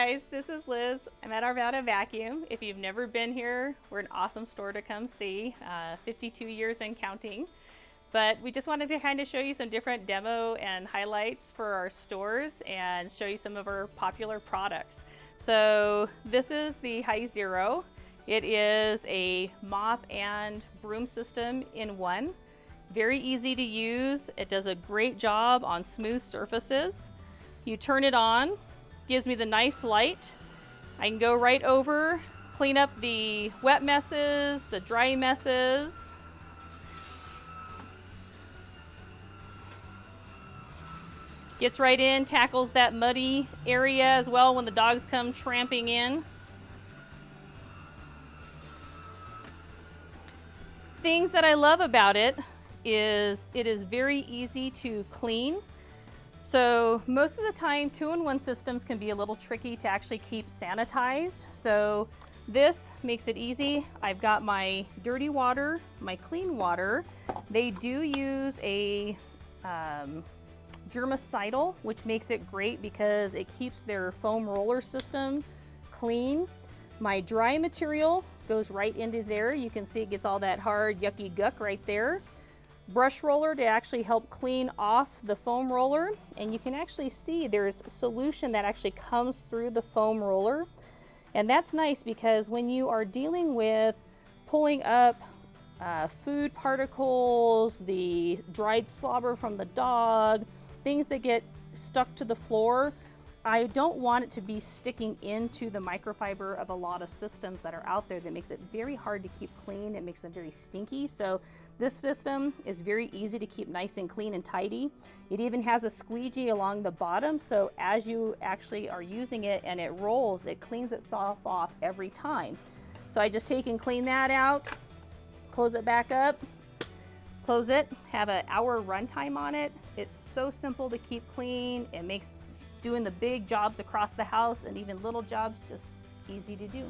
guys, this is Liz. I'm at Arvada Vacuum. If you've never been here, we're an awesome store to come see. 52 years and counting. But we just wanted to kind of show you some different demo and highlights for our stores and show you some of our popular products. So this is the High Zero. It is a mop and broom system in one. Very easy to use. It does a great job on smooth surfaces. You turn it on, gives me the nice light. I can go right over, clean up the wet messes, the dry messes. Gets right in, tackles that muddy area as well when the dogs come tramping in. Things that I love about it is very easy to clean. So most of the time, 2-in-1 systems can be a little tricky to actually keep sanitized. So this makes it easy. I've got my dirty water, my clean water. They do use a germicidal, which makes it great because it keeps their foam roller system clean. My dry material goes right into there. You can see it gets all that hard, yucky guck right there. Brush roller to actually help clean off the foam roller, and you can actually see there's solution that actually comes through the foam roller, and that's nice because when you are dealing with pulling up food particles, the dried slobber from the dog, things that get stuck to the floor, I don't want it to be sticking into the microfiber of a lot of systems that are out there that makes it very hard to keep clean. It makes them very stinky. So this system is very easy to keep nice and clean and tidy. It even has a squeegee along the bottom, so as you actually are using it and it rolls, it cleans itself off every time. So I just take and clean that out, close it back up, close it, have an hour runtime on it. It's so simple to keep clean. It makes doing the big jobs across the house and even little jobs just easy to do.